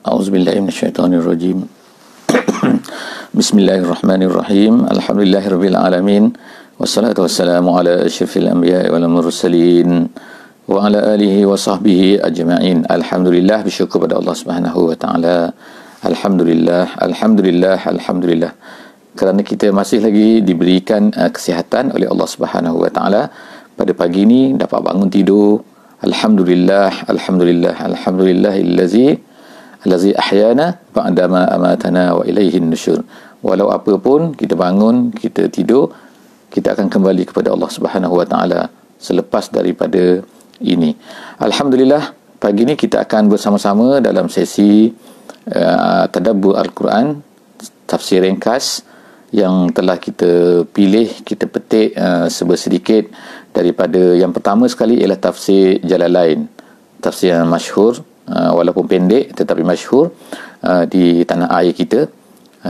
A'udzubillahi minasyaitonirrajim. Bismillahirrahmanirrahim. Alhamdulillahirabbil alamin. Wassalatu wassalamu ala asyrafil anbiya'i wal mursalin wa ala alihi wa sahbihi ajma'in. Alhamdulillah, bersyukur pada Allah Subhanahu wa taala. Alhamdulillah. Kerana kita masih lagi diberikan kesihatan oleh Allah Subhanahu wa taala, pada pagi ini dapat bangun tidur. Alhamdulillahillazi ahyana ba'dama amatana wa ilaihin nusyur. Walau apa pun kita bangun, kita tidur, kita akan kembali kepada Allah Subhanahu wa taala selepas daripada ini. Alhamdulillah, pagi ini kita akan bersama-sama dalam sesi tadabbur Al-Quran, tafsir ringkas yang telah kita pilih, kita petik sedikit daripada yang pertama sekali ialah tafsir Jalalain, tafsir yang masyhur, walaupun pendek tetapi masyhur di tanah air kita,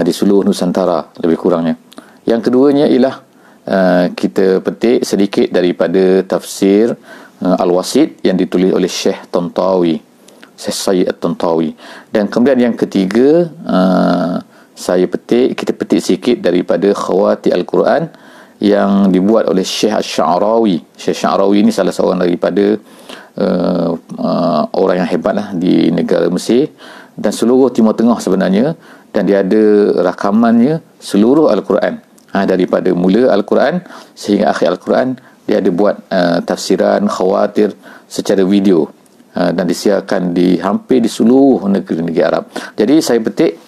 di seluruh Nusantara lebih kurangnya. Yang keduanya ialah kita petik sedikit daripada tafsir Al-Wasit yang ditulis oleh Syekh Tantawi, Syekh Sayyid At-Tantawi. Dan kemudian yang ketiga, kita petik sikit daripada Khawati Al-Quran yang dibuat oleh Syekh Asy'arawi. Syekh Asy'arawi ini salah seorang daripada orang yang hebatlah di negara Mesir dan seluruh Timur Tengah sebenarnya, dan dia ada rakamannya seluruh Al-Quran, daripada mula Al-Quran sehingga akhir Al-Quran. Dia ada buat tafsiran khawatir secara video dan disiarkan di hampir di seluruh negeri-negeri Arab. Jadi saya petik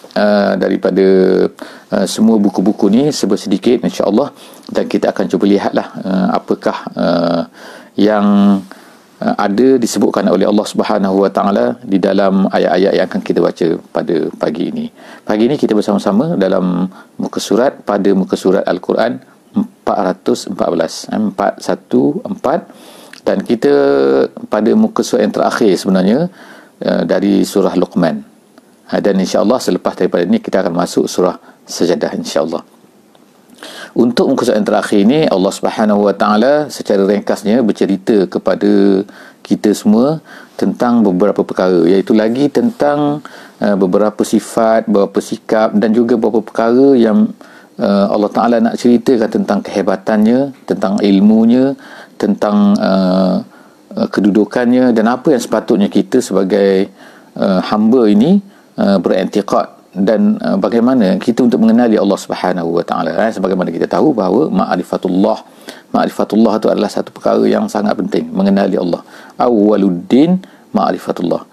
daripada semua buku-buku ni sedikit insya-Allah, dan kita akan cuba lihatlah apakah yang ada disebutkan oleh Allah Subhanahu wa taala di dalam ayat-ayat yang akan kita baca pada pagi ini. Pagi ini kita bersama-sama dalam muka surat Al-Quran 414, 414, dan kita pada muka surat yang terakhir sebenarnya dari surah Luqman. Dan insya-Allah selepas daripada ini kita akan masuk surah Sajadah insya-Allah. Untuk muka surat yang terakhir ini, Allah Subhanahu wa taala secara ringkasnya bercerita kepada kita semua tentang beberapa perkara, iaitu lagi tentang beberapa sifat, beberapa sikap dan juga beberapa perkara yang Allah Taala nak ceritakan tentang kehebatannya, tentang ilmunya, tentang kedudukannya, dan apa yang sepatutnya kita sebagai hamba ini beriktikad, dan bagaimana kita untuk mengenali Allah Subhanahu wa taala. Sebagaimana kita tahu bahawa ma'rifatullah itu adalah satu perkara yang sangat penting, mengenali Allah. Awwaluddin ma'rifatullah.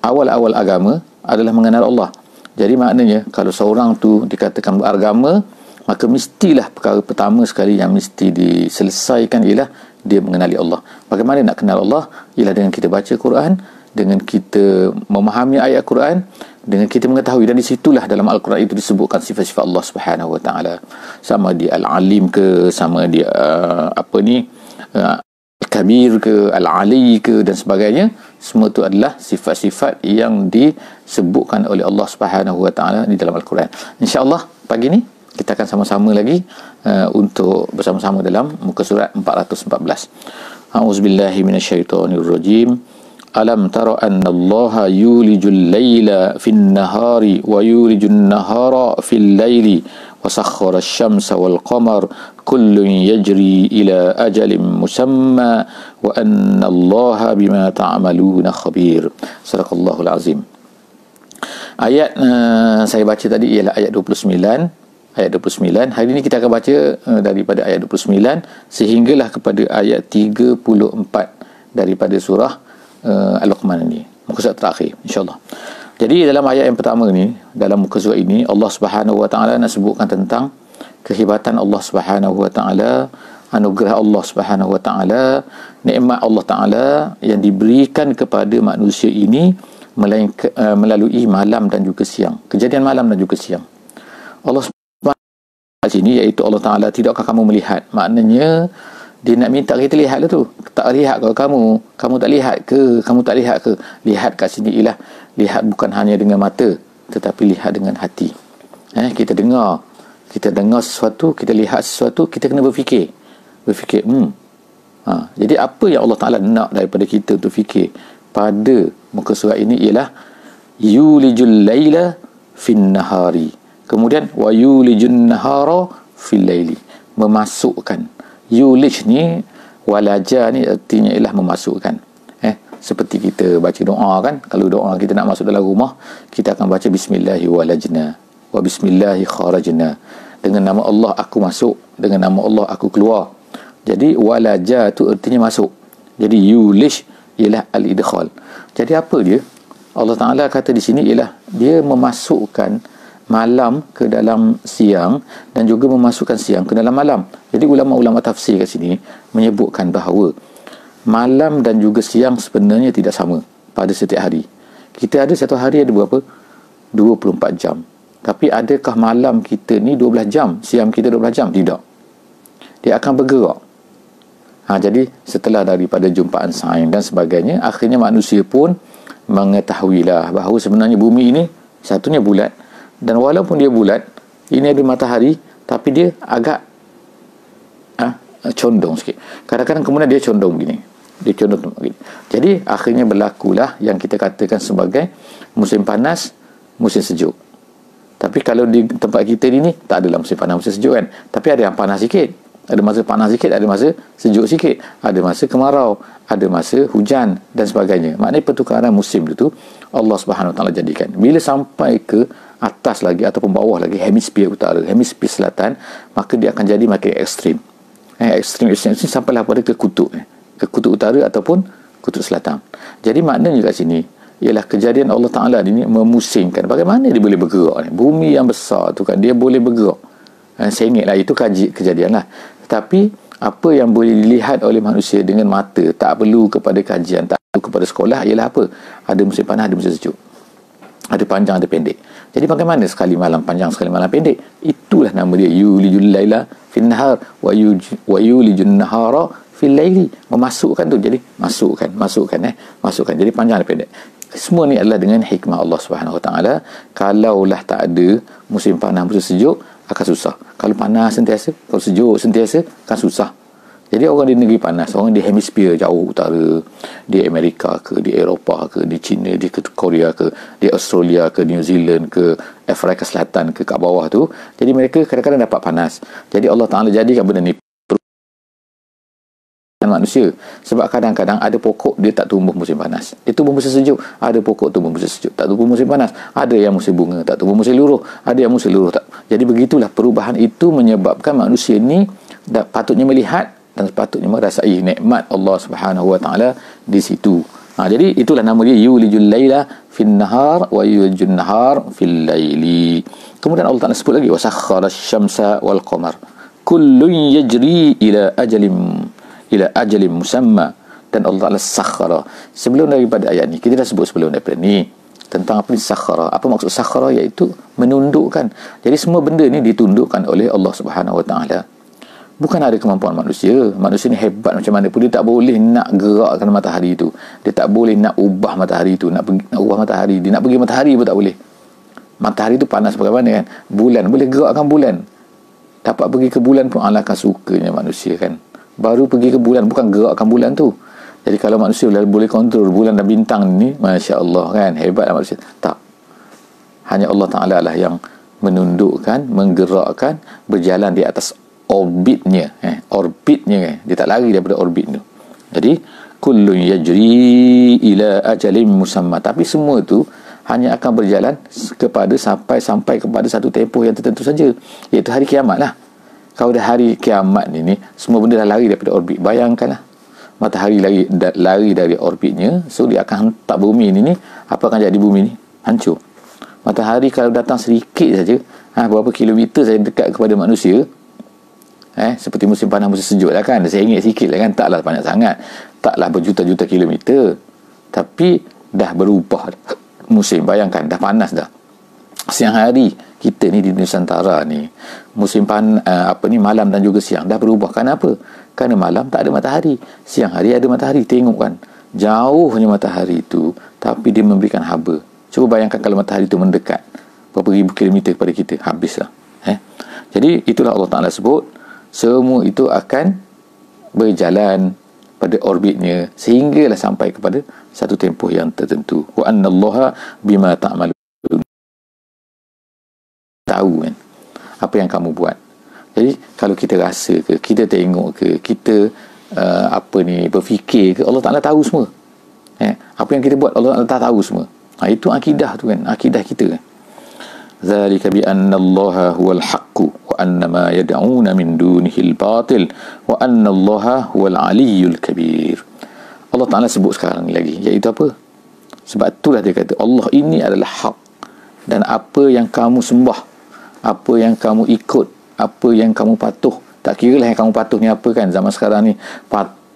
Awal-awal agama adalah mengenal Allah. Jadi maknanya kalau seorang tu dikatakan beragama, maka mestilah perkara pertama sekali yang mesti diselesaikan ialah dia mengenali Allah. Bagaimana nak kenal Allah? Ialah dengan kita baca Quran, dengan kita memahami ayat Quran, dengan kita mengetahui, dan di situlah dalam Al-Quran itu disebutkan sifat-sifat Allah Subhanahu wa taala. Sama dia Al-Alim ke, sama dia Al-Kabir ke, Al-Ali ke, dan sebagainya. Semua itu adalah sifat-sifat yang disebutkan oleh Allah Subhanahu wa taala di dalam Al-Quran. Insya-Allah pagi ni kita akan sama-sama lagi untuk bersama-sama dalam muka surat 414. A'udzubillahi minasyaitonirrajim. Alam tara anna Allah yulijul laila fin nahari wa yulijun nahara fil laili wa sakhkhara asy-syamsa wal qamar kullun yajri ila ajalin musamma wa anna Allah bima ta'maluna khabir. Sadaqallahul azim. Ayat saya baca tadi ialah ayat 29. Ayat 29. Hari ini kita akan baca daripada ayat 29 sehinggalah kepada ayat 34 daripada surah Al-Luqman ini, muka surat terakhir insya-Allah. Jadi dalam ayat yang pertama ni, dalam muka surat ini, Allah Subhanahu wa taala nak sebutkan tentang kehebatan Allah Subhanahu wa taala, anugerah Allah Subhanahu wa taala, nikmat Allah taala yang diberikan kepada manusia ini melalui malam dan juga siang. Kejadian malam dan juga siang. Allah Subhanahu wa taala sini, iaitu Allah taala, tidakkah kamu melihat? Maknanya dia nak minta kita lihatlah tu. Tak lihat kalau kamu tak lihat ke? Kamu tak lihat ke? Lihat kat sini ialah lihat bukan hanya dengan mata, tetapi lihat dengan hati. Kita dengar sesuatu, kita lihat sesuatu, kita kena berfikir. Jadi apa yang Allah Ta'ala nak daripada kita untuk fikir pada muka surat ini ialah yulijul laila fin nahari. Kemudian wa yulijun nahara fil laili, memasukkan. Yulij ni, walaja ni artinya ialah memasukkan. Seperti kita baca doa kan, kalau doa kita nak masuk dalam rumah, kita akan baca bismillahi walajna wa bismillahi kharajna. Dengan nama Allah aku masuk, dengan nama Allah aku keluar. Jadi walaja tu artinya masuk. Jadi yulij ialah al-idkhal. Jadi apa dia? Allah Ta'ala kata di sini ialah dia memasukkan malam ke dalam siang dan juga memasukkan siang ke dalam malam. Jadi ulama-ulama tafsir kat sini menyebutkan bahawa malam dan juga siang sebenarnya tidak sama pada setiap hari. Kita ada satu hari ada berapa? 24 jam. Tapi adakah malam kita ni 12 jam, siang kita 12 jam? Tidak. Dia akan bergerak. Jadi setelah daripada jumpaan sains dan sebagainya, akhirnya manusia pun mengetahuilah bahawa sebenarnya bumi ini satunya bulat, dan walaupun dia bulat, ini ada matahari, tapi dia agak condong sikit. Kadang-kadang kemudian dia condong begini, dia condong begini. Jadi akhirnya berlakulah yang kita katakan sebagai musim panas, musim sejuk. Tapi kalau di tempat kita ni tak adalah musim panas, musim sejuk kan. Tapi ada yang panas sikit, ada masa panas sikit, ada masa sejuk sikit, ada masa kemarau, ada masa hujan dan sebagainya. Maknanya pertukaran musim itu Allah Subhanahu Wa Taala jadikan. Bila sampai ke atas lagi ataupun bawah lagi, hemisfer utara, hemisfer selatan, maka dia akan jadi makin ekstrim. Ekstrim sampailah pada ke kutub utara ataupun kutub selatan. Jadi maknanya kat sini ialah kejadian Allah Ta'ala ini memusingkan. Bagaimana dia boleh bergerak ni? Bumi yang besar tu kan, dia boleh bergerak. Sengit lah, itu kejadian lah. Tapi apa yang boleh dilihat oleh manusia dengan mata, tak perlu kepada kajian, tak perlu kepada sekolah, ialah apa? Ada musim panas, ada musim sejuk, ada panjang, ada pendek. Jadi bagaimana sekali malam panjang, sekali malam pendek? Itulah nama dia, yulijul laila fin nahar wa yulijun nahara fil laili. Memasukkan tu, jadi masukkan. Jadi panjang dan pendek. Semua ni adalah dengan hikmah Allah Subhanahu Wa Taala. Kalaulah tak ada musim panas, musim sejuk, akan susah. Kalau panas sentiasa, kalau sejuk sentiasa, akan susah. Jadi orang di negeri panas, orang di hemisfer jauh utara, di Amerika ke, di Eropah ke, di China, di Korea ke, di Australia ke, New Zealand ke, Afrika Selatan ke, kat bawah tu. Jadi mereka kadang-kadang dapat panas. Jadi Allah Ta'ala jadikan benda ni manusia. Sebab kadang-kadang ada pokok dia tak tumbuh musim panas, dia tumbuh musim sejuk. Ada pokok tumbuh musim sejuk, tak tumbuh musim panas. Ada yang musim bunga, tak tumbuh musim luruh. Ada yang musim luruh tak. Jadi begitulah perubahan itu menyebabkan manusia ni patutnya melihat dan patutnya merasai nikmat Allah Subhanahu Wa Taala di situ. Jadi itulah nama dia, yulijul laila fin nahar wa yulijun nahar fil laili. Kemudian Allah Taala sebut lagi, wasakhkhara asy-syamsa wal qamar kullun yajri ila ajalin musamma. Dan Allah Ta'ala sakhara. Sebelum daripada ayat ni, kita dah sebut sebelum daripada ni tentang apa ni sakhara. Apa maksud sakhara? Iaitu menundukkan. Jadi semua benda ni ditundukkan oleh Allah Subhanahu Wa Ta'ala. Bukan ada kemampuan manusia. Manusia ni hebat macam mana pun, dia tak boleh nak gerakkan matahari itu. Dia tak boleh nak ubah matahari itu, nak ubah matahari. Dia nak pergi matahari pun tak boleh. Matahari tu panas bagaimana kan? Bulan, boleh gerakkan bulan. Dapat pergi ke bulan pun, alangkah sukanya manusia kan. Baru pergi ke bulan, bukan gerakkan bulan tu. Jadi kalau manusia boleh kontrol bulan dan bintang ni, Masya Allah kan, hebatlah manusia. Tak, hanya Allah Ta'ala lah yang menundukkan, menggerakkan, berjalan di atas orbitnya. Orbitnya, dia tak lari daripada orbit tu. Jadi kullun yajri ila ajalin musamma. Tapi semua tu hanya akan berjalan sampai kepada satu tempoh yang tertentu saja, iaitu hari kiamat lah. Kalau dah hari kiamat ni semua benda dah lari daripada orbit. Bayangkanlah, matahari lari dari orbitnya, so dia akan hentak bumi ni. Apa akan jadi bumi ni? Hancur. Matahari kalau datang sedikit saja, berapa kilometer saja dekat kepada manusia, seperti musim panas, musim sejuk lah kan, seringgit sikit lah kan, taklah banyak sangat, taklah berjuta-juta kilometer, tapi dah berubah musim. Bayangkan, dah panas dah. Siang hari kita ni di Nusantara ni, musim malam dan juga siang dah berubah. Kenapa? Kerana malam tak ada matahari, siang hari ada matahari. Tengok kan, jauhnya matahari itu, tapi dia memberikan haba. Cuba bayangkan kalau matahari itu mendekat berapa ribu kilometer kepada kita, habislah. Jadi itulah Allah Ta'ala sebut, semua itu akan berjalan pada orbitnya sehinggalah sampai kepada satu tempoh yang tertentu. Wa annallaha bima ta'malun, tahu kan apa yang kamu buat. Jadi kalau kita rasa ke, kita tengok ke, kita berfikir ke, Allah Ta'ala tahu semua. Apa yang kita buat Allah Ta'ala tahu semua. Itu akidah tu kan, akidah kita kan. Zalika bi anna Allah huwal haqq wa anna ma yad'una min dunihi al-batil wa anna Allah huwal aliyyul kabir. Allah Ta'ala sebut sekarang lagi, iaitu apa? Sebab itulah dia kata Allah ini adalah hak, dan apa yang kamu sembah, apa yang kamu ikut, apa yang kamu patuh, tak kira lah yang kamu patuh ni apa kan. Zaman sekarang ni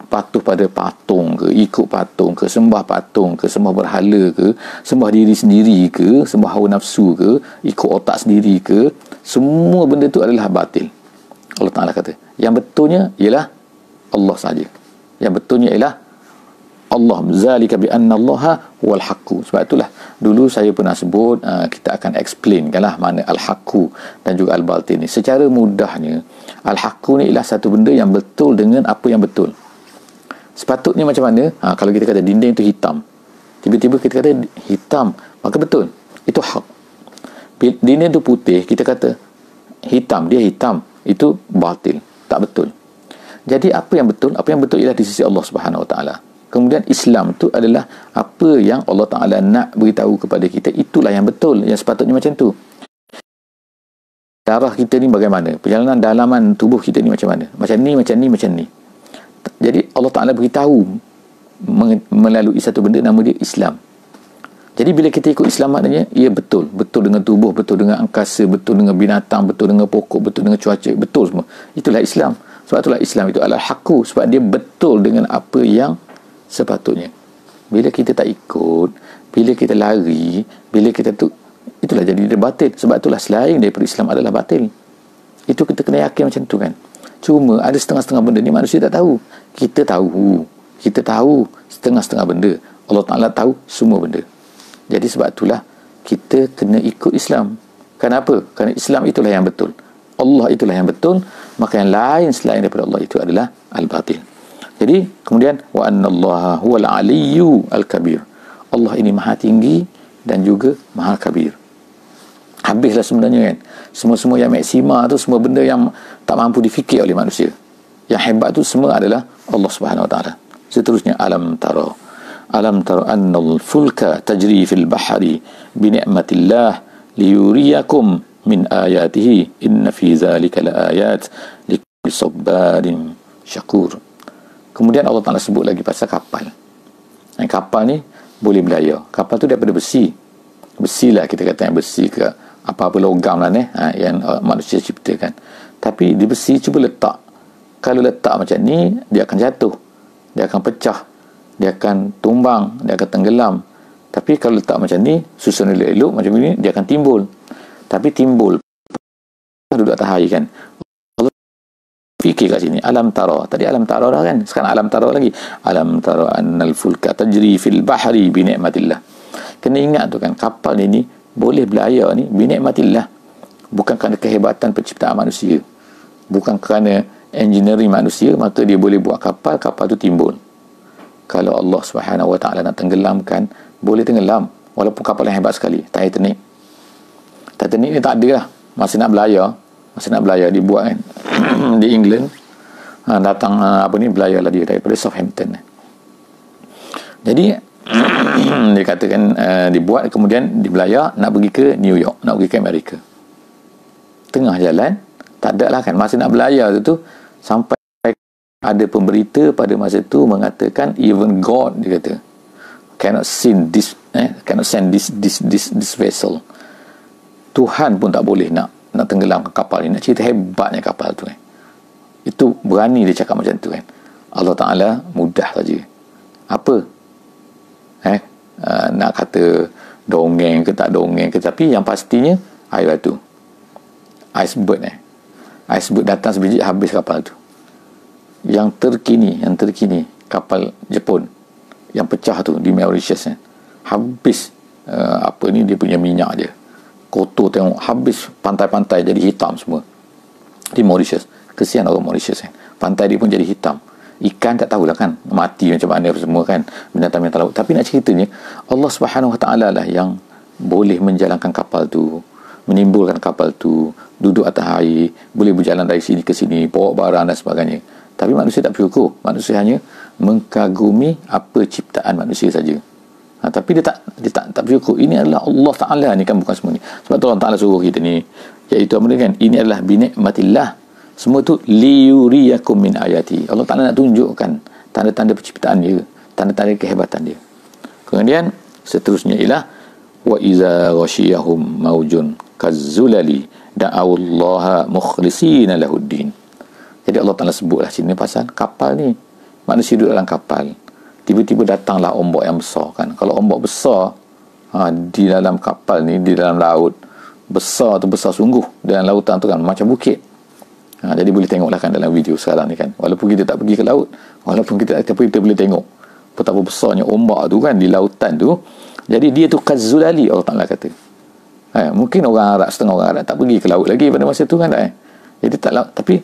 patuh pada patung ke, ikut patung ke, sembah patung ke, sembah berhala ke, sembah diri sendiri ke, sembah hawa nafsu ke, ikut otak sendiri ke, semua benda tu adalah batil. Allah Ta'ala kata yang betulnya ialah Allah saja, yang betulnya ialah Allah. Zalika bi anna Allah wal haqq. Sebab itulah dulu saya pernah sebut, kita akan explain kanlah mana al-haqq dan juga al-batil ni secara mudahnya. Al-haqq ni ialah satu benda yang betul dengan apa yang betul. Sepatutnya macam mana? Kalau kita kata dinding tu hitam, tiba-tiba kita kata hitam, maka betul, itu hak. Dinding tu putih, kita kata hitam, dia hitam, itu batil, tak betul. Jadi apa yang betul? Apa yang betul ialah di sisi Allah Subhanahu Wa Taala. Kemudian Islam tu adalah apa yang Allah Ta'ala nak beritahu kepada kita, itulah yang betul, yang sepatutnya macam tu. Darah kita ni bagaimana, perjalanan dalaman tubuh kita ni macam mana, macam ni, macam ni, macam ni. Jadi Allah Ta'ala beritahu melalui satu benda nama dia Islam. Jadi bila kita ikut Islam, maknanya ia betul, betul dengan tubuh, betul dengan angkasa, betul dengan binatang, betul dengan pokok, betul dengan cuaca, betul semua. Itulah Islam. Sebab itulah Islam itu adalah haqq, sebab dia betul dengan apa yang sepatutnya. Bila kita tak ikut, bila kita lari, bila kita tu, itulah jadi dia batil. Sebab itulah selain daripada Islam adalah batil. Itu kita kena yakin macam tu kan. Cuma ada setengah-setengah benda ni manusia tak tahu. Kita tahu setengah-setengah benda. Allah Ta'ala tahu semua benda. Jadi sebab itulah kita kena ikut Islam. Kenapa? Kerana Islam itulah yang betul, Allah itulah yang betul, maka yang lain selain daripada Allah itu adalah al-batil. Jadi kemudian wa annallaha huwal aliyyu al-kabir. Allah ini maha tinggi dan juga maha kabir. Habislah sebenarnya kan. Semua-semua yang maksima tu, semua benda yang tak mampu difikir oleh manusia. Yang hebat tu semua adalah Allah Subhanahu Wa Taala. Seterusnya, alam tara annal fulka tajri fil bahri bi ni'matillah liyuriyakum min ayatihi inna fi zalika laayat likulli sabarin syakur. Kemudian Allah Ta'ala sebut lagi pasal kapal. Yang kapal ni boleh berlayar. Kapal tu daripada besi. Besilah kita kata, yang besi ke apa-apa logam lah ni, yang manusia ciptakan. Tapi di besi cuba letak. Kalau letak macam ni, dia akan jatuh, dia akan pecah, dia akan tumbang, dia akan tenggelam. Tapi kalau letak macam ni, susun elok-elok macam ni, dia akan timbul. Tapi timbul duduk atas air kan. Allah fikir kat sini, alam tara. Tadi alam tara dah kan, sekarang alam tara lagi. Alam tara annal fulka tajri fil bahri bi ni'matillah. Kena ingat tu kan, kapal ni boleh berlayar ni bi ni'matillah. Bukan kerana kehebatan penciptaan manusia, bukan kerana engineering manusia, maka dia boleh buat kapal tu timbul. Kalau Allah Subhanahu Wa Taala nak tenggelamkan, boleh tenggelam, walaupun kapal yang hebat sekali. Titanic ni tak ada lah, masa nak berlayar dibuat kan di England, datang berlayar lah dia daripada Southampton. Jadi dia katakan dibuat, kemudian dibelayar nak pergi ke New York, nak pergi ke Amerika. Tengah jalan, tak ada lah kan, masa nak berlayar tu sampai ada pemberita pada masa tu mengatakan even God, dia kata, cannot send this vessel. Tuhan pun tak boleh nak tenggelamkan kapal ni. Nak cerita hebatnya kapal tu kan. Itu berani dia cakap macam tu kan. Allah Ta'ala mudah saja. Apa? Nak kata dongeng ke tak dongeng ke, tapi yang pastinya air batu, iceberg datang sebiji, habis kapal tu. Yang terkini kapal Jepun yang pecah tu di Mauritius kan, habis dia punya minyak dia kotor, tengok habis, pantai-pantai jadi hitam semua di Mauritius. Kesian orang Mauritius kan, pantai dia pun jadi hitam. Ikan tak tahulah kan, mati macam mana semua kan, binatang-binatang laut. Tapi nak ceritanya, Allah Subhanahu Wa Taala lah yang boleh menjalankan kapal tu, menimbulkan kapal tu, duduk atas air, boleh berjalan dari sini ke sini, bawa barang dan sebagainya. Tapi manusia tak bersyukur. Manusia hanya mengagumi apa ciptaan manusia saja. Tapi dia tak bersyukur. Ini adalah Allah Ta'ala ni kan, bukan semua ni. Sebab tu Allah Ta'ala suruh kita ni, iaitu apa kan, ini adalah binikmatillah. Semua tu liyuriyakum min ayati. Allah Ta'ala nak tunjukkan tanda-tanda penciptaan dia, tanda-tanda kehebatan dia. Kemudian seterusnya ialah wa iza ghasyiyahum maujun kazzulali da'awallaha mukhlisina lahuddin. Jadi Allah Ta'ala sebutlah sini pasal kapal ni. Manusia duduk dalam kapal, tiba-tiba datanglah ombak yang besar kan. Kalau ombak besar di dalam kapal ni, di dalam laut, besar tu besar sungguh. Dalam lautan tu kan macam bukit. Jadi boleh tengoklah kan dalam video sekarang ni kan, walaupun kita tak pergi ke laut, walaupun kita boleh tengok betapa besarnya ombak tu kan di lautan tu. Jadi dia tu kazzulali, Allah Ta'ala kata. Mungkin orang Arab, setengah orang Arab tak pergi ke laut lagi pada masa tu kan tak. Jadi tak laut, tapi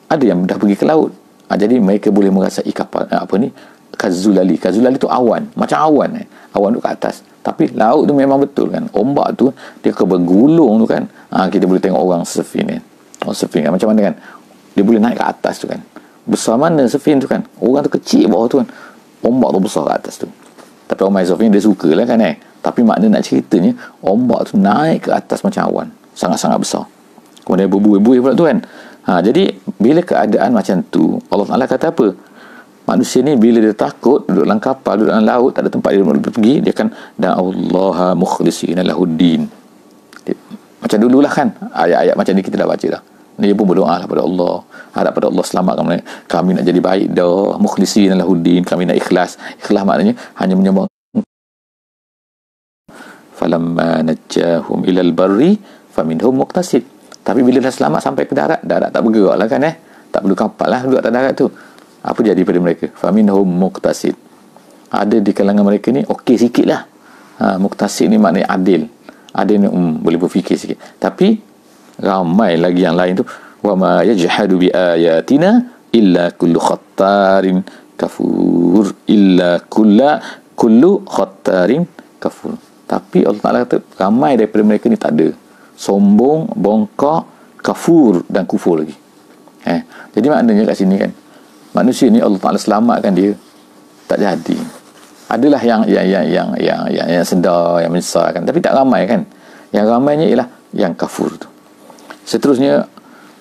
ada yang dah pergi ke laut. Jadi mereka boleh merasai kapal apa ni, kazzulali. Kazzulali tu awan, macam awan awan tu ke atas. Tapi laut tu memang betul kan, ombak tu dia bergulung tu kan. Kita boleh tengok orang surfing kan. Surfing kan macam mana kan, dia boleh naik ke atas tu kan. Besar mana surfing tu kan, orang tu kecil bawah tu kan, ombak tu besar ke atas tu. Tapi orang main surfing dia suka lah kan tapi makna nak ceritanya, ombak tu naik ke atas macam awan, sangat-sangat besar. Kemudian berbuih-buih pula tu kan. Jadi bila keadaan macam tu, Allah Ta'ala kata apa, manusia ni bila dia takut duduk dalam kapal, duduk dalam laut, tak ada tempat dia boleh pergi, dia kan da'awallaha mukhlisina lahuddin. Macam dululah kan, ayat-ayat macam ni kita dah baca dah. Dia pun berdoa lah pada Allah, harap pada Allah selamatkan kami, nak jadi baik dah, mukhlisina lahuddin, kami nak ikhlas. Ikhlas maknanya hanya menyembah. Falamma najjahum ilal barri faminhum muqtasid. Tapi bila dah selamat sampai ke darat, darat tak bergerak lah kan tak perlu kapal lah duduk atas darat tu. Apa jadi pada mereka? Faminhum muqtasid. Ada di kalangan mereka ni okey sikit lah. Muqtasid ni maknanya adil. Adil ni boleh berfikir sikit. Tapi ramai lagi yang lain tu, wa ma yajhadu bi ayatina illa kullu khattarin kafur, illa kullu khattarin kafur. Tapi Allah Ta'ala kata ramai daripada mereka ni tak ada, sombong, bongkok, kafur dan kufur lagi. Jadi maknanya kat sini kan, manusia ni Allah Ta'ala selamatkan dia, tak jadi. Adalah yang sedar, yang menyesal kan, tapi tak ramai kan. Yang ramainya ialah yang kafur tu. Seterusnya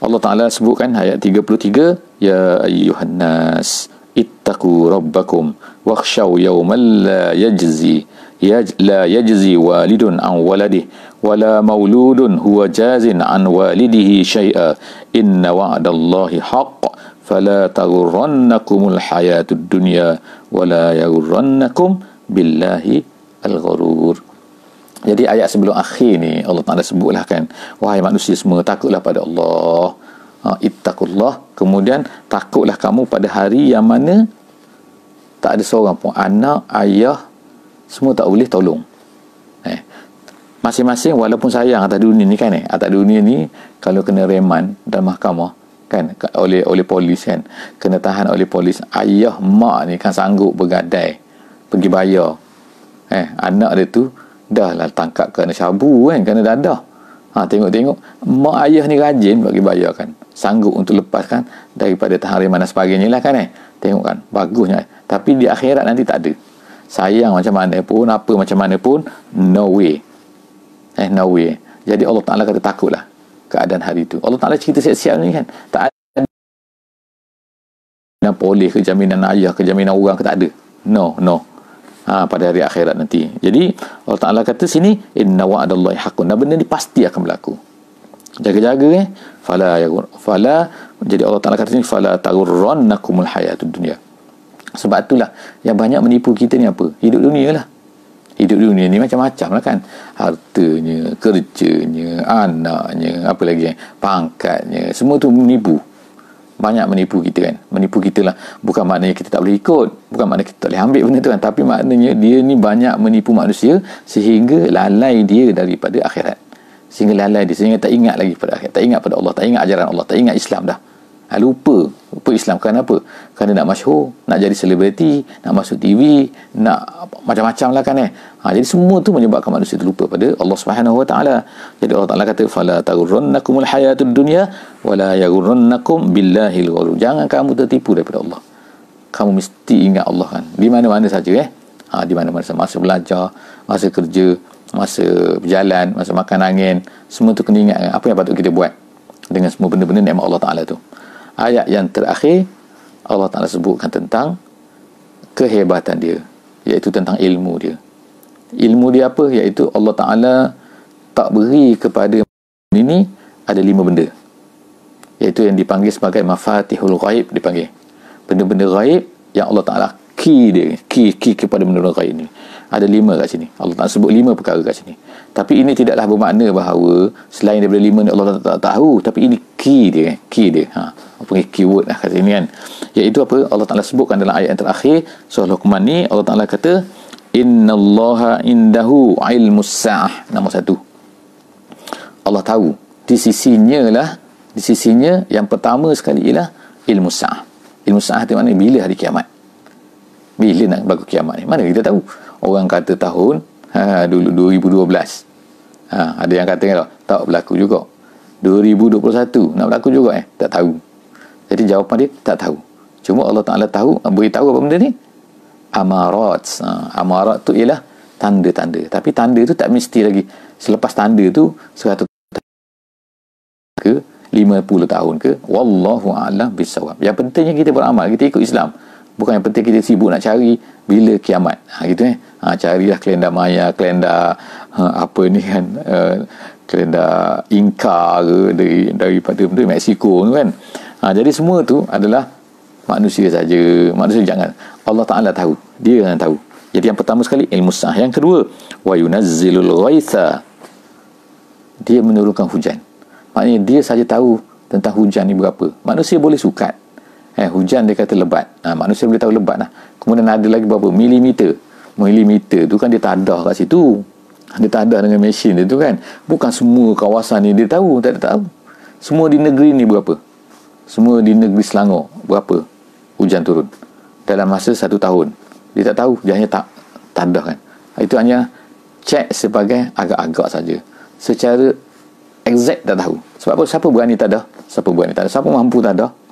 Allah Ta'ala sebutkan ayat 33, ya ayyuhan nas ittaqu rabbakum wakhshaw yawman la yajzi walidun an waladih wala mauludun huwa jazin an walidihi syai'a inna wa'dallahi haqq fala taghurrannakumul hayatud dunya wala yaghurrannakum billahi al-ghurur. Jadi ayat sebelum akhir ni Allah Ta'ala sebutlah kan, wahai manusia semua, takutlah pada Allah, ittaqullah. Kemudian takutlah kamu pada hari yang mana tak ada seorang pun, anak, ayah, semua tak boleh tolong. Masing-masing walaupun sayang atas dunia ni kan, atas dunia ni kalau kena reman dalam mahkamah kan, oleh polis kan, kena tahan oleh polis, ayah mak ni kan sanggup bergadai pergi bayar. Anak dia tu dah lah tangkap kerana syabu kan, kerana dadah. Tengok-tengok mak ayah ni rajin bagi bayar kan, sanggup untuk lepaskan daripada tahan reman dan sebagainya lah kan. Tengok kan, bagusnya. Tapi di akhirat nanti tak ada. Sayang macam mana pun, apa macam mana pun, no way. No way. Jadi Allah Ta'ala kata takutlah keadaan hari itu. Allah Ta'ala cerita siap-siap ni kan, tak ada jaminan polis ke, jaminan ayah ke, jaminan orang ke, tak ada. No. Pada hari akhirat nanti. Jadi Allah Ta'ala kata sini, inna wa'dallahi haqqun, dan benda ni pasti akan berlaku. Jaga-jaga fala. Jadi Allah Ta'ala kata sini, fala taghurrannakumul hayatud dunya. Sebab itulah yang banyak menipu kita ni apa? Hidup dunia lah. Hidup dunia ni macam-macam lah kan, hartanya, kerjanya, anaknya, apa lagi pangkatnya, semua tu menipu. Banyak menipu kita kan. Menipu kita lah. Bukan maknanya kita tak boleh ikut, bukan maknanya kita tak boleh ambil benda tu kan, tapi maknanya dia ni banyak menipu manusia sehingga lalai dia daripada akhirat, sehingga tak ingat lagi pada akhirat, tak ingat pada Allah, tak ingat ajaran Allah, tak ingat Islam dah. Lupa Islam. Kenapa? Kerana nak masyhur, nak jadi selebriti, nak masuk TV, nak macam-macam lah kan. Jadi semua tu menyebabkan manusia tu lupa pada Allah Subhanahu Wa Taala. Jadi Allah Taala kata fala taghurrannakumul hayatud dunya wala yaghurrannakum billahil ghurur. Jangan kamu tertipu daripada Allah. Kamu mesti ingat Allah kan. Di mana-mana saja di mana-mana, masa belajar, masa kerja, masa berjalan, masa makan angin, semua tu kena ingat apa yang patut kita buat dengan semua benda-benda nikmat Allah Taala tu. Ayat yang terakhir Allah Taala sebutkan tentang kehebatan dia, iaitu tentang ilmu dia. Ilmu dia apa? Iaitu Allah Taala tak beri kepada ini ada 5 benda, iaitu yang dipanggil sebagai mafatihul ghaib, dipanggil benda-benda ghaib yang Allah Taala key dia, key kepada benda-benda ghaib ni. Ada 5 kat sini. Allah Taala sebut 5 perkara kat sini. Tapi ini tidaklah bermakna bahawa selain daripada 5 ni Allah tak tahu, tapi ini key dia. Apa keyword lah kat sini kan. Iaitu apa? Allah Taala sebutkan dalam ayat yang terakhir surah Luqman ni, Allah Taala kata innallaha indahu ilmus sa'ah. Nombor 1. Allah tahu di sisinya yang pertama sekali ialah ilmu sa'ah. Ilmu sa'ah itu maknanya bila hari kiamat. Bila nak berlaku kiamat ni? Mana kita tahu? Orang kata tahun dulu 2012. Ada yang kata tak berlaku juga. 2021 nak berlaku juga tak tahu. Jadi jawapan dia tak tahu. Cuma Allah Taala tahu, beritahu apa benda ni? Amarat. Amarat tu ialah tanda-tanda. Tapi tanda tu tak mesti lagi. Selepas tanda tu 100 ke 50 tahun ke, wallahu a'lam bisawab. Yang pentingnya kita beramal, kita ikut Islam. Bukan yang penting kita sibuk nak cari bila kiamat. Gitu carilah kalender Maya, kalender apa ni kan, kalender Inka ke daripada Mexico kan. Jadi semua tu adalah manusia saja. Manusia jangan. Allah Taala tahu. Dia yang tahu. Jadi yang pertama sekali ilmu sah. Yang kedua, wa yunazzilul ghaitha. Dia menurunkan hujan. Maknanya dia saja tahu tentang hujan ni berapa. Manusia boleh sukat. Hujan dia kata lebat. Manusia boleh tahu lebat lah. Kemudian ada lagi berapa milimeter. Milimeter tu kan dia tadah kat situ. Dia tadah dengan mesin dia tu kan. Bukan semua kawasan ni dia tahu. Tak tahu. Semua di negeri ni berapa. Semua di negeri Selangor berapa hujan turun dalam masa 1 tahun. Dia tak tahu. Dia hanya tadah kan. Itu hanya cek sebagai agak-agak saja. Secara exact tak tahu. Sebab apa? Siapa berani tadah? Siapa mampu tadah?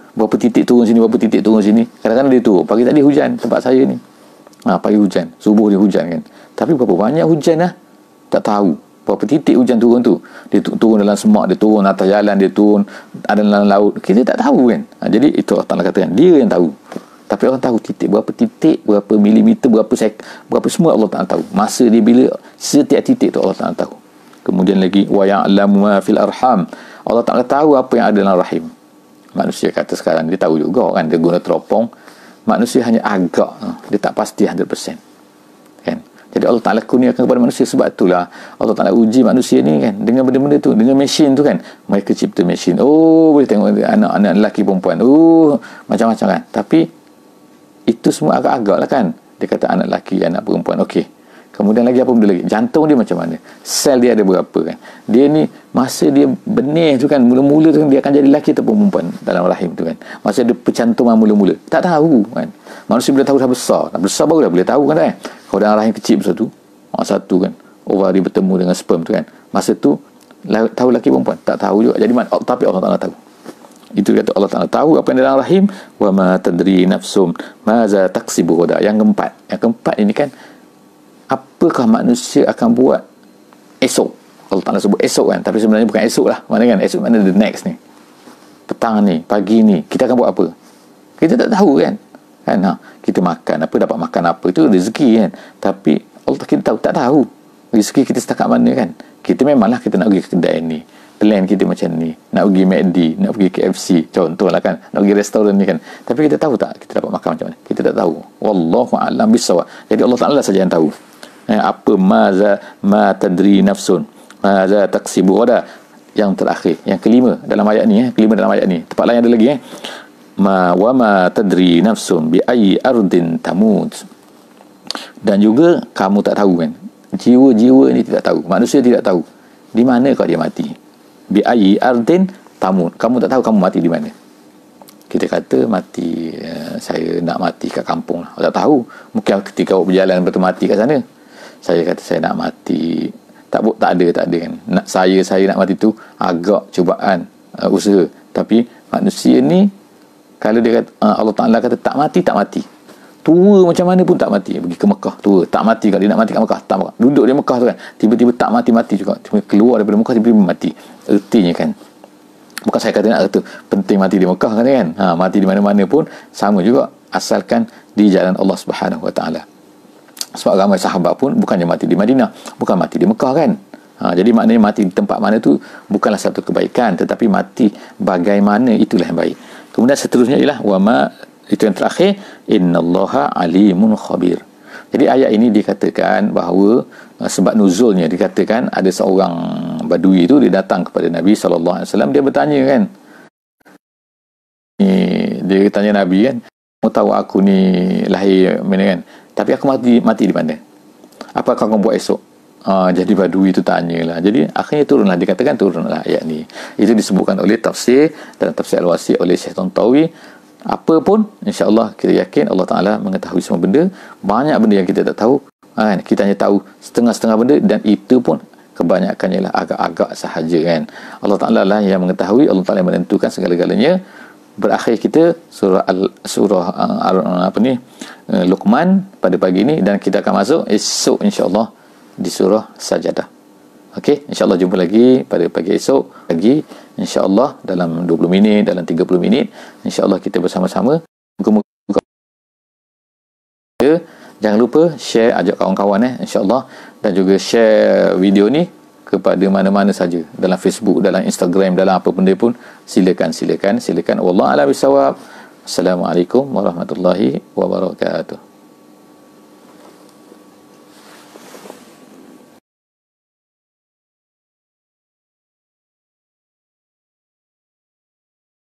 Berapa titik turun sini, berapa titik turun sini. Kadang-kadang dia turun. Pagi tadi hujan tempat saya ni. Pagi hujan. Subuh dia hujan kan. Tapi berapa banyak hujan lah. Tak tahu. Berapa titik hujan turun tu. Dia turun dalam semak, dia turun atas jalan, dia turun ada dalam laut. Kita tak tahu kan. Jadi itu Allah Ta'ala katakan. Dia yang tahu. Tapi orang tahu titik, berapa milimeter, berapa semua Allah Ta'ala tahu. Masa dia bila, setiap titik tu Allah Ta'ala tahu. Kemudian lagi, wa ya'lamu ma fil arham. Allah Ta'ala tahu apa yang ada dalam rahim. Manusia kata sekarang dia tahu juga kan, dia guna teropong. Manusia hanya agak, dia tak pasti 100% kan. Jadi Allah Ta'ala kurniakan kepada manusia. Sebab itulah Allah Ta'ala uji manusia ni kan, dengan benda-benda tu, dengan mesin tu kan. Mereka cipta mesin, boleh tengok anak-anak lelaki perempuan, macam-macam kan. Tapi itu semua agak-agak lah kan. Dia kata anak lelaki, anak perempuan, okey. Kemudian lagi apa benda lagi? Jantung dia macam mana? Sel dia ada berapa kan? Dia ni, masa dia benih tu kan, mula-mula tu kan, dia akan jadi lelaki atau perempuan dalam rahim tu kan. Masa dia percantuman mula-mula. Tak tahu kan. Manusia bila tahu dah besar. Dah besar baru dah boleh tahu kan kan. Kalau dalam rahim kecil besar tu, satu kan, ovari bertemu dengan sperm tu kan. Masa tu, tahu lelaki perempuan? Tak tahu juga. Jadi, tapi Allah Ta'ala tahu. Itu kata Allah Ta'ala tahu apa yang dalam rahim. Wa ma tadri nafsum maza taksibu ghadan. Yang keempat ini kan, apakah manusia akan buat esok. Allah Ta'ala sebut esok kan, tapi sebenarnya bukan esok lah. Mana kan, esok mana the next ni, petang ni, pagi ni, kita akan buat apa? Kita tak tahu kan. Kita makan apa, dapat makan apa, itu rezeki kan. Tapi Allah kita tahu, tak tahu rezeki kita setakat mana kan. Kita memanglah kita nak pergi ke kedai ni, plan kita macam ni, nak pergi McD, nak pergi KFC contohlah kan, nak pergi restoran ni kan. Tapi kita tahu tak kita dapat makan macam mana? Kita tak tahu. Wallahu a'lam bissawab. Jadi Allah Ta'ala saja yang tahu. Apa ma tadri nafsun maza taksibu ghadan. Yang terakhir, yang kelima dalam ayat ni, tempat lain ada lagi wa ma tadri nafsun bi ayyi ardin tamut. Dan juga kamu tak tahu kan, jiwa-jiwa ni tidak tahu, manusia tidak tahu di mana kau dia mati. Bi ayyi ardin tamut, kamu tak tahu kamu mati di mana. kita kata mati, saya nak mati kat kampung lah. Tak tahu, mungkin ketika awak berjalan betul mati kat sana. Saya kata saya nak mati, tak ada kan. Saya nak mati tu agak cubaan, usaha. Tapi manusia ni, kalau dia kata, Allah Ta'ala kata tak mati, tua macam mana pun tak mati. Pergi ke Mekah, tua tak mati. Kalau dia nak mati kat Mekah, tak Mekah. Duduk di Mekah tu kan, tiba-tiba tak mati juga, tiba keluar daripada Mekah, tiba-tiba mati. Ertinya kan, bukan saya kata nak kata penting mati di Mekah kan, mati di mana-mana pun sama juga, asalkan di jalan Allah Subhanahu Wa Ta'ala. Sebab ramai sahabat pun bukannya mati di Madinah, bukan mati di Mekah kan. Jadi maknanya mati di tempat mana tu bukanlah satu kebaikan, tetapi mati bagaimana itulah yang baik. Kemudian seterusnya ialah wama, itu yang terakhir, innallaha alimun khabir. Jadi ayat ini dikatakan bahawa sebab nuzulnya dikatakan ada seorang badui itu dia datang kepada Nabi SAW, dia bertanya kan, dia tanya Nabi kan, mau tahu aku ni lahir mana kan, tapi aku mati di mana, apa kau buat esok? Jadi badui itu tanyalah. Jadi akhirnya turunlah ayat ni. Itu disebutkan oleh tafsir dalam tafsir Al-Wasi oleh Syekh Tantawi. Apa pun, insya-Allah kita yakin Allah Ta'ala mengetahui semua benda. Banyak benda yang kita tak tahu, kan? Kita hanya tahu setengah-setengah benda, dan itu pun kebanyakannya lah agak-agak sahaja kan. Allah Ta'ala lah yang mengetahui, Allah Ta'ala yang menentukan segala-galanya. Berakhir kita surah Luqman pada pagi ini, dan kita akan masuk esok insya-Allah di surah Sajadah. Okey, insya-Allah jumpa lagi pada pagi esok lagi, insya-Allah dalam 20 minit, dalam 30 minit, insya-Allah kita bersama-sama. Jangan lupa share, ajak kawan-kawan insya-Allah, dan juga share video ni kepada mana-mana saja, dalam Facebook, dalam Instagram, dalam apa benda pun, silakan. Wallahu a'lam bissawab. Assalamualaikum warahmatullahi wabarakatuh.